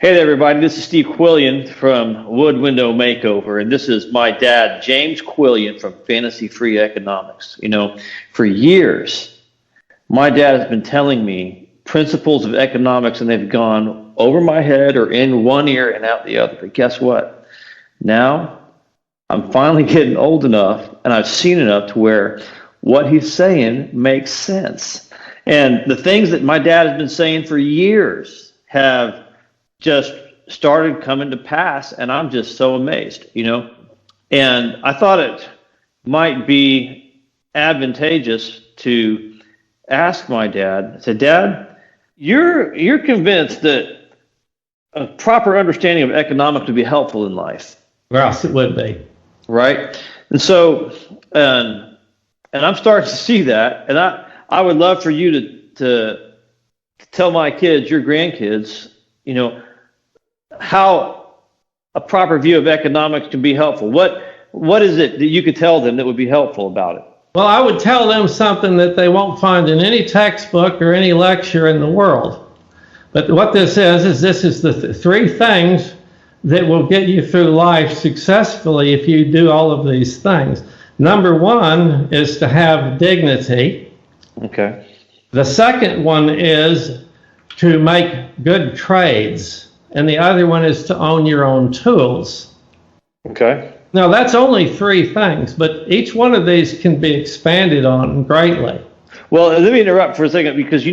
Hey there, everybody. This is Steve Quillian from Wood Window Makeover, and this is my dad, James Quillian from Fantasy Free Economics. For years, my dad has been telling me principles of economics, and they've gone over my head or in one ear and out the other. But guess what? Now, I'm finally getting old enough, and I've seen enough to where what he's saying makes sense. And the things that my dad has been saying for years have just started coming to pass, and I'm just so amazed, And I thought it might be advantageous to ask my dad. I said, Dad, you're convinced that a proper understanding of economics would be helpful in life. Yes, it would be. Right? And so, and I'm starting to see that, and I would love for you to tell my kids, your grandkids, how a proper view of economics can be helpful. What is it that you could tell them that would be helpful about it? Well, I would tell them something that they won't find in any textbook or any lecture in the world. But what this is this is the three things that will get you through life successfully if you do all of these things. Number one is to have dignity. Okay. The second one is to make good trades. And the other one is to own your own tools. Okay. Now, that's only three things, but each one of these can be expanded on greatly. Well, let me interrupt for a second, because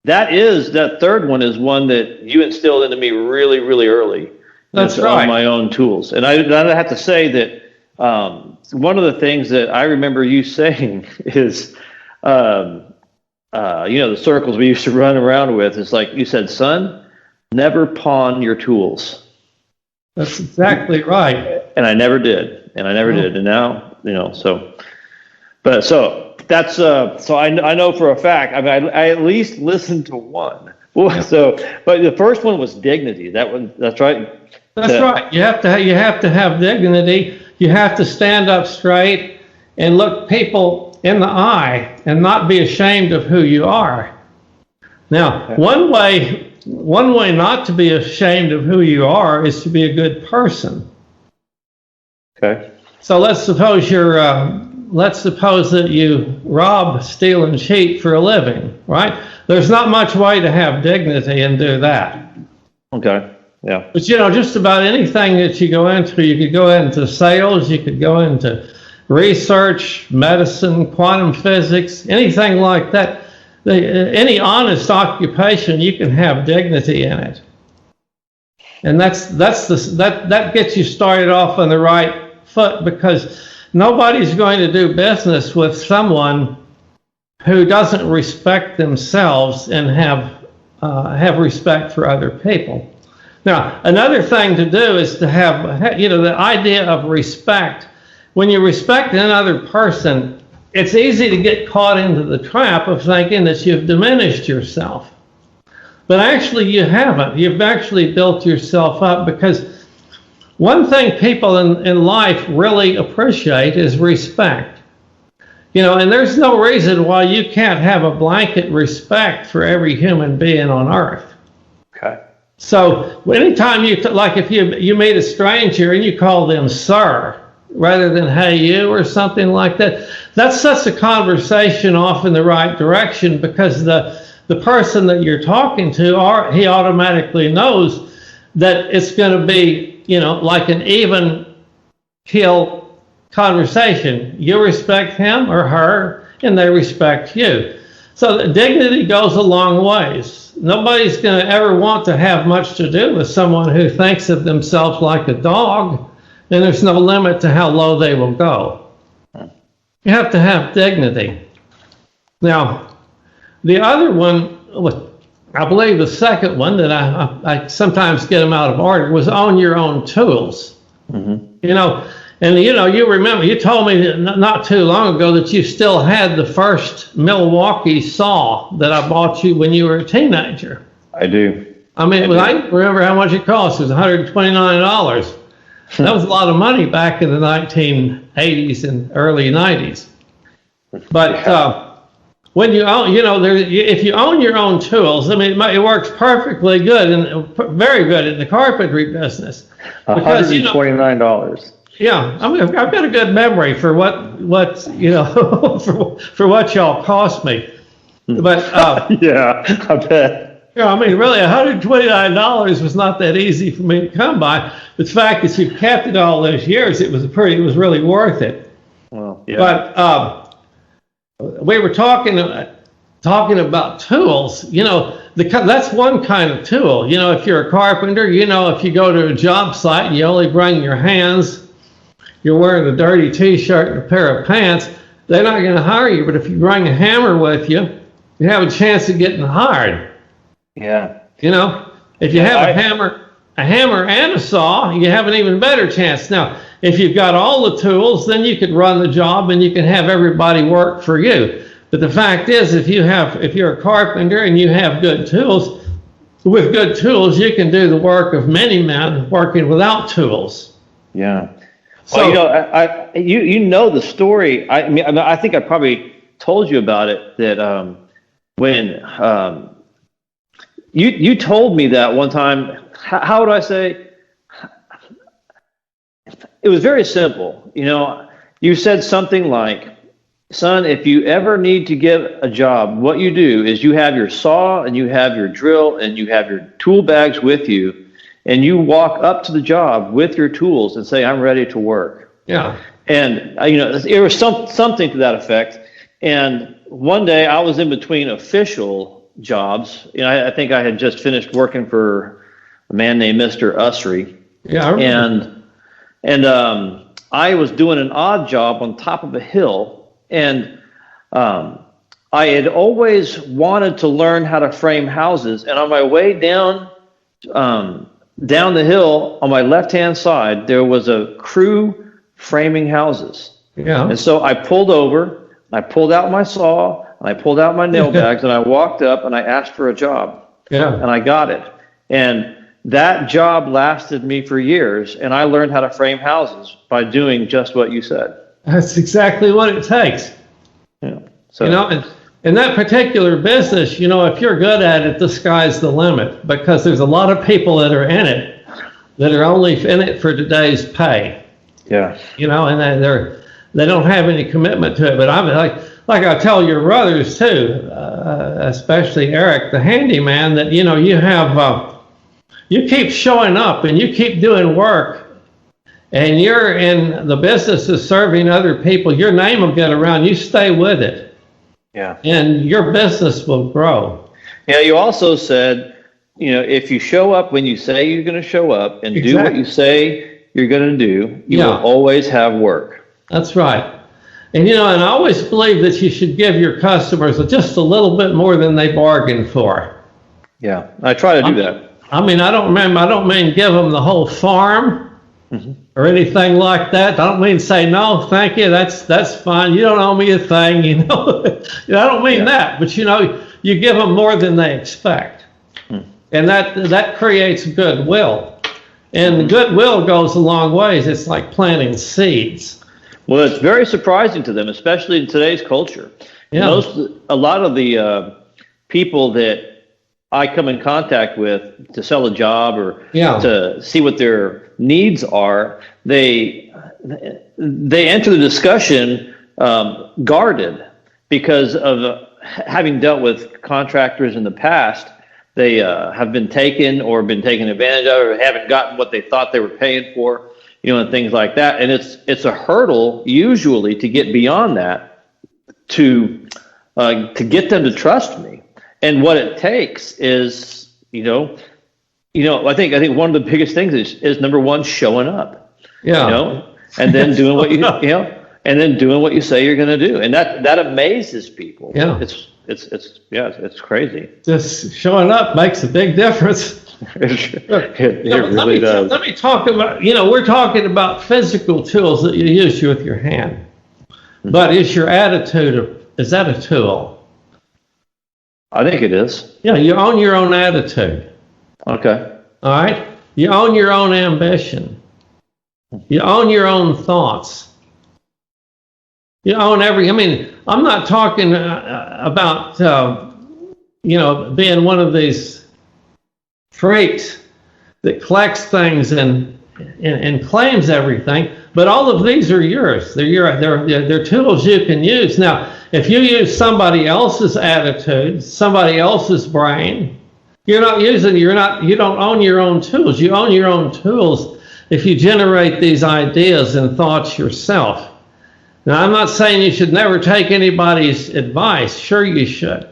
that third one is one that you instilled into me really, really early. That's to right. Own my own tools. And I have to say that one of the things that I remember you saying is, the circles we used to run around with, is like you said, son, never pawn your tools. That's exactly right. And I never did. And now, so that's, so I know for a fact, I at least listened to one. So, but the first one was dignity. That's right. That's right. You have to have dignity. You have to stand up straight and look people in the eye and not be ashamed of who you are. Now, one way not to be ashamed of who you are is to be a good person. Okay. So let's suppose that you rob, steal, and cheat for a living, right? There's not much way to have dignity and do that. Okay. Yeah. But just about anything that you go into, you could go into sales, you could go into research, medicine, quantum physics, anything like that. Any honest occupation, you can have dignity in it, and that gets you started off on the right foot, because nobody's going to do business with someone who doesn't respect themselves and have respect for other people. Now, another thing to do is to have the idea of respect. When you respect another person, it's easy to get caught into the trap of thinking that you've diminished yourself. But actually you haven't. You've actually built yourself up, because one thing people in life really appreciate is respect. And there's no reason why you can't have a blanket respect for every human being on earth. Okay. So anytime if you meet a stranger and you call them sir, rather than hey you or something like that, that sets a conversation off in the right direction, because the person that you're talking to, he automatically knows that it's going to be like an even keel conversation. You respect him or her, and they respect you. So the dignity goes a long ways. Nobody's going to ever want to have much to do with someone who thinks of themselves like a dog. And there's no limit to how low they will go. You have to have dignity. Now, the other one, I believe the second one that I sometimes get them out of order, was own your own tools. Mm-hmm. You remember, you told me not too long ago that you still had the first Milwaukee saw that I bought you when you were a teenager. I do. I remember how much it cost. It was $129. That was a lot of money back in the 1980s and early 90s. But when you own, if you own your own tools, I mean, it works perfectly good and very good in the carpentry business. Because, $129. Yeah, I mean, I've got a good memory for what for what y'all cost me. But Yeah, I bet. yeah, I mean, really, $129 was not that easy for me to come by. But the fact that you've kept it all those years, it was really worth it. Well, yeah. But we were talking about tools. That's one kind of tool. If you're a carpenter, if you go to a job site and you only bring your hands, you're wearing a dirty T-shirt and a pair of pants, they're not going to hire you. But if you bring a hammer with you, you have a chance of getting hired. Yeah. If you have a hammer and a saw, you have an even better chance. Now, if you've got all the tools, then you can run the job and you can have everybody work for you. But the fact is, if you're a carpenter and you have good tools, with good tools, you can do the work of many men working without tools. Yeah. Well, So, the story. I mean, I think I probably told you about it. That when you told me that one time. How would I say? It was very simple. You said something like, "Son, if you ever need to get a job, what you do is you have your saw and you have your drill and you have your tool bags with you, and you walk up to the job with your tools and say, 'I'm ready to work.'" yeah. And it was something to that effect. And one day I was in between official jobs. I think I had just finished working for a man named Mr. Usry. Yeah, I remember. And I was doing an odd job on top of a hill, and I had always wanted to learn how to frame houses. And on my way down the hill, on my left-hand side, there was a crew framing houses. Yeah. And so I pulled over, I pulled out my saw, and I pulled out my nail bags, and I walked up and I asked for a job. Yeah. And I got it. And that job lasted me for years, and I learned how to frame houses by doing just what you said. That's exactly what it takes. Yeah. So in that particular business, if you're good at it, the sky's the limit, because there's a lot of people that are in it that are only in it for today's pay. yeah. And they don't have any commitment to it. But I'm like I tell your brothers too, especially Eric, the handyman, that you keep showing up and you keep doing work, and you're in the business of serving other people. Your name will get around. You stay with it. Yeah. And your business will grow. Yeah. You also said, if you show up when you say you're going to show up and do what you say you're going to do, you will always have work. That's right. And and I always believe that you should give your customers just a little bit more than they bargained for. Yeah. I try to do that. I don't mean give them the whole farm or anything like that. I don't mean say, "No, thank you, that's fine. You don't owe me a thing," I don't mean that, but you give them more than they expect. And that creates goodwill. And goodwill goes a long ways. It's like planting seeds. Well, it's very surprising to them, especially in today's culture. Yeah. A lot of the people that I come in contact with to sell a job or to see what their needs are, they enter the discussion guarded, because of having dealt with contractors in the past. They have been taken advantage of, or haven't gotten what they thought they were paying for, and things like that. And it's a hurdle usually to get beyond that, to get them to trust me. And what it takes is, I think one of the biggest things is number one, showing up. Yeah. And then doing what and then doing what you say you're going to do, and that amazes people. Yeah. It's crazy. Just showing up makes a big difference. It really does. Let me talk about, we're talking about physical tools that you use with your hand. But is your attitude, is that a tool? I think it is. Yeah, you own your own attitude. Okay. All right? You own your own ambition. You own your own thoughts. You own every. I mean, I'm not talking about being one of these freaks that collects things and claims everything. But all of these are yours. They're tools you can use. Now, if you use somebody else's attitude, somebody else's brain, you don't own your own tools. You own your own tools if you generate these ideas and thoughts yourself. Now, I'm not saying you should never take anybody's advice. Sure, you should.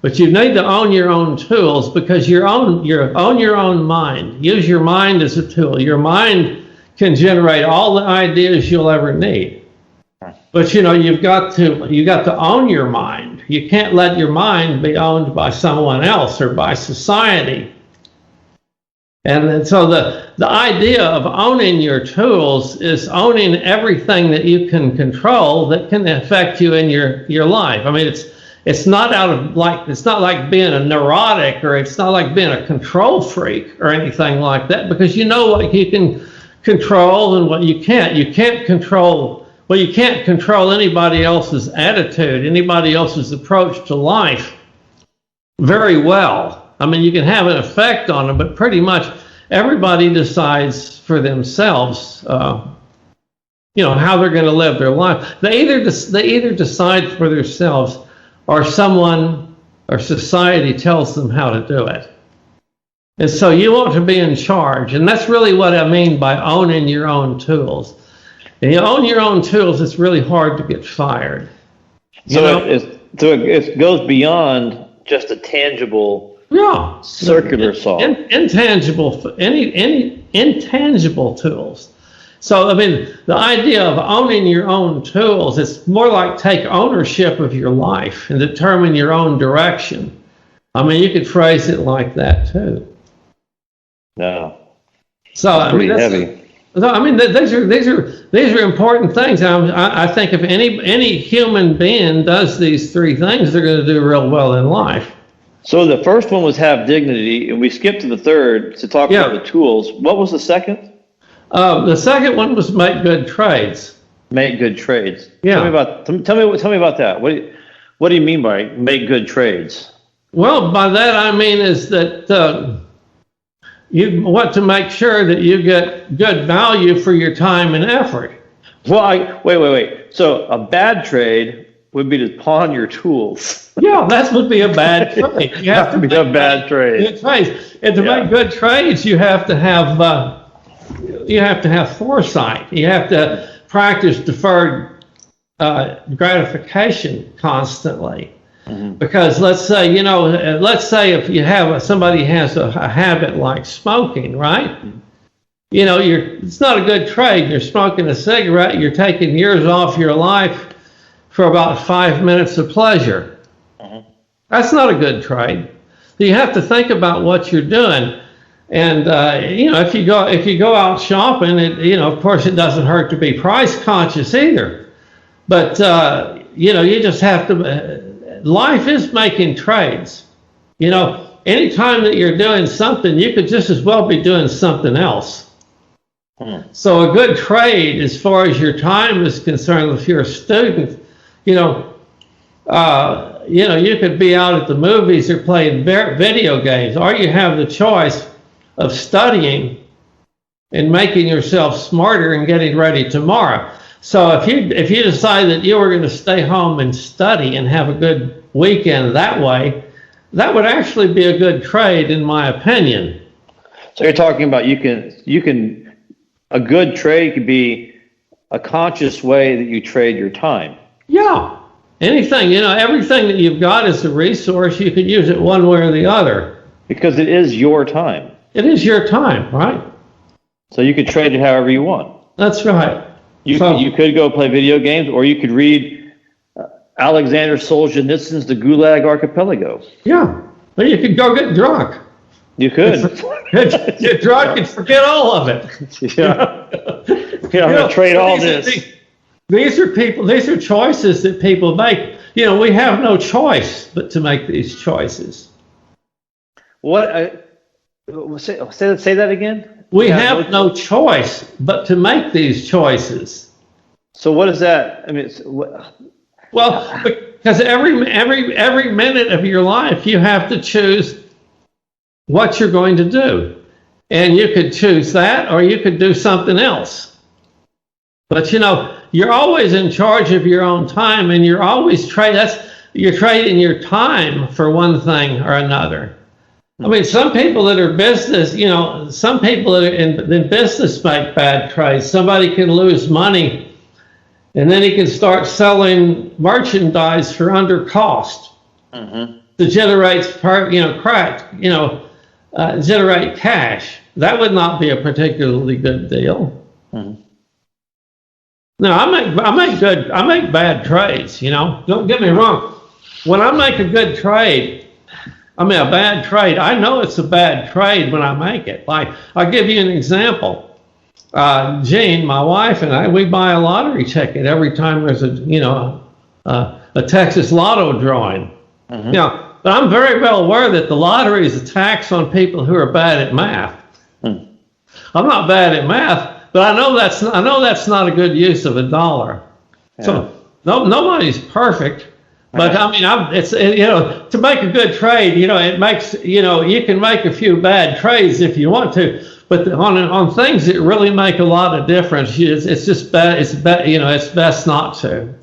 But you need to own your own tools, because you own your own mind. Use your mind as a tool. Your mind can generate all the ideas you'll ever need. But you've got to own your mind. You can't let your mind be owned by someone else or by society. And so the idea of owning your tools is owning everything that you can control that can affect you in your life. I mean, it's not like being a neurotic, or it's not like being a control freak or anything like that, because you know what you can control and what you can't. You can't control anybody else's attitude, anybody else's approach to life very well. I mean, you can have an effect on them, but pretty much everybody decides for themselves, how they're going to live their life. They either decide for themselves, or someone or society tells them how to do it. And so you want to be in charge, and that's really what I mean by owning your own tools. And you own your own tools, it's really hard to get fired. It goes beyond just a tangible circular saw. Any intangible tools. So, I mean, the idea of owning your own tools, it's more like take ownership of your life and determine your own direction. I mean, you could phrase it like that too. No. So, I mean, that's heavy. These are important things. I think if any human being does these three things, they're going to do real well in life. So the first one was have dignity, and we skipped to the third to talk about the tools. What was the second? The second one was make good trades. Make good trades. Yeah. Tell me about that. What do you mean by make good trades? Well, by that I mean is that you want to make sure that you get good value for your time and effort. Well, wait. So a bad trade would be to pawn your tools. Yeah, that would be a bad trade. You have to be a bad trade. Good trades. And to make good trades, you have to have foresight. You have to practice deferred gratification constantly. Mm-hmm. Because let's say if you have somebody has a habit like smoking, right? It's not a good trade. You're smoking a cigarette. You're taking years off your life for about 5 minutes of pleasure. Mm-hmm. That's not a good trade. So you have to think about what you're doing. And if you go out shopping, of course it doesn't hurt to be price conscious either. But you just have to. Life is making trades. Anytime that you're doing something, you could just as well be doing something else. So a good trade, as far as your time is concerned, if you're a student, you could be out at the movies or playing video games, or you have the choice of studying and making yourself smarter and getting ready tomorrow. So if you decide that you were going to stay home and study and have a good weekend that way, that would actually be a good trade, in my opinion. So you're talking about a good trade could be a conscious way that you trade your time. Yeah. Anything, everything that you've got is a resource. You could use it one way or the other. Because it is your time. It is your time, right? So you could trade it however you want. That's right. You could go play video games, or you could read Alexander Solzhenitsyn's The Gulag Archipelago. Yeah. Or you could go get drunk. You could. Get drunk and forget all of it. Yeah. I'm going to trade all this. These are choices that people make. We have no choice but to make these choices. Say that again? We have no choice but to make these choices. So what is that? I mean, Well, because every minute of your life, you have to choose what you're going to do. And you could choose that, or you could do something else. But you're always in charge of your own time, and you're always you're trading your time for one thing or another. I mean, some people that are business, some people that are in business make bad trades. Somebody can lose money, and then he can start selling merchandise for under cost to generate, generate cash. That would not be a particularly good deal. No, I make bad trades. Don't get me wrong. When I make a good trade, a bad trade, I know it's a bad trade when I make it. Like, I'll give you an example. Jean, my wife, and I, we buy a lottery ticket every time there's a Texas Lotto drawing. But I'm very well aware that the lottery is a tax on people who are bad at math. I'm not bad at math, but I know that's not a good use of a dollar. Yeah. So nobody's perfect. But I mean, it's to make a good trade, it makes you can make a few bad trades if you want to, but on things that really make a lot of difference, it's just bad. It's best not to.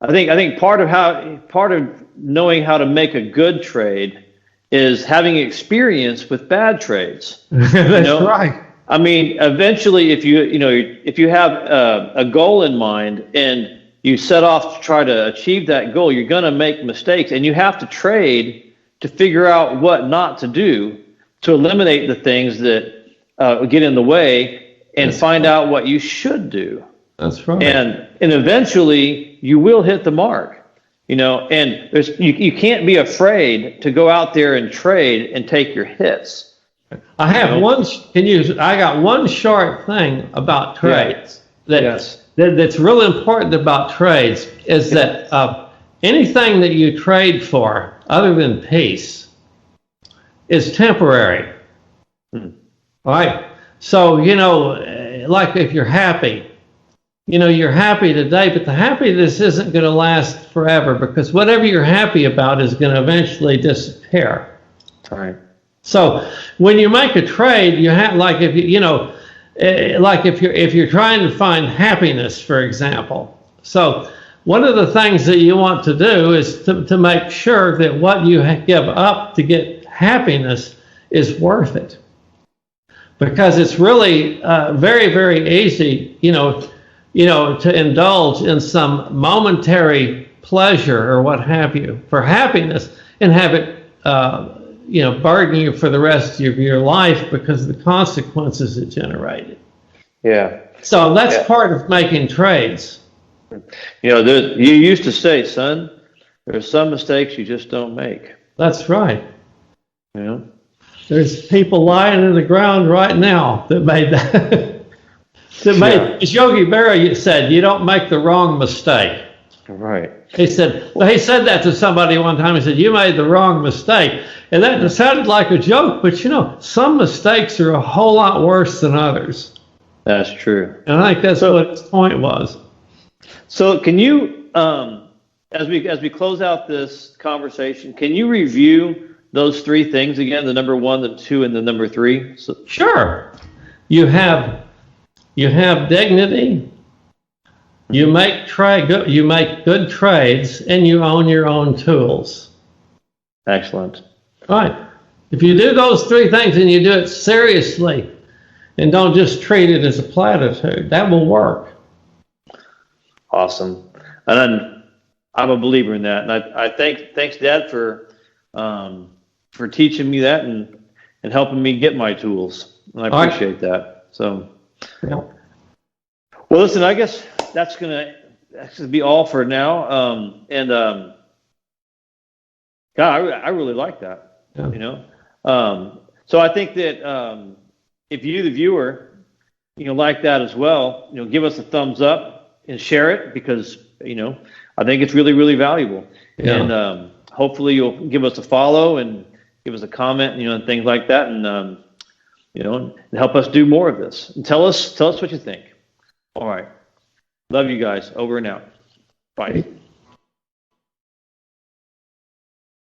I think part of knowing how to make a good trade is having experience with bad trades. That's right. I mean, eventually, if you have a goal in mind and you set off to try to achieve that goal, you're going to make mistakes, and you have to trade to figure out what not to do to eliminate the things that get in the way and find out what you should do. That's right. And eventually, you will hit the mark. And you can't be afraid to go out there and trade and take your hits. I have I got one short thing about trades that's really important about trades is that anything that you trade for other than peace is temporary. All right. So, like if you're happy, you're happy today, but the happiness isn't going to last forever because whatever you're happy about is going to eventually disappear. All right. So when you make a trade, you have if you're trying to find happiness, for example. So one of the things that you want to do is to make sure that what you give up to get happiness is worth it, because it's really very, very easy, to indulge in some momentary pleasure or what have you for happiness and have it burden you for the rest of your life because of the consequences it generated. Yeah. So that's part of making trades. You used to say, son, there are some mistakes you just don't make. That's right. There's people lying in the ground right now that made that. As Yogi Berra said, you don't make the wrong mistake. Right. He said that to somebody one time. He said, you made the wrong mistake. And that sounded like a joke, but some mistakes are a whole lot worse than others. That's true. And I think that's what his point was. So can you, as we close out this conversation, can you review those three things again, the number 1, the 2, and the number 3? Sure. You have dignity. You make good trades, and you own your own tools. Excellent. Right. If you do those three things and you do it seriously and don't just treat it as a platitude, that will work. Awesome. And I'm a believer in that. And I thanks Dad for teaching me that and helping me get my tools. And I appreciate that. So, well, listen, I guess that's gonna be all for now. God, I really like that. Yeah. So I think that if you, the viewer, like that as well, give us a thumbs up and share it because I think it's really, really valuable. Yeah. And hopefully you'll give us a follow and give us a comment, and things like that. And and help us do more of this. And tell us what you think. All right. Love you guys. Over and out. Bye.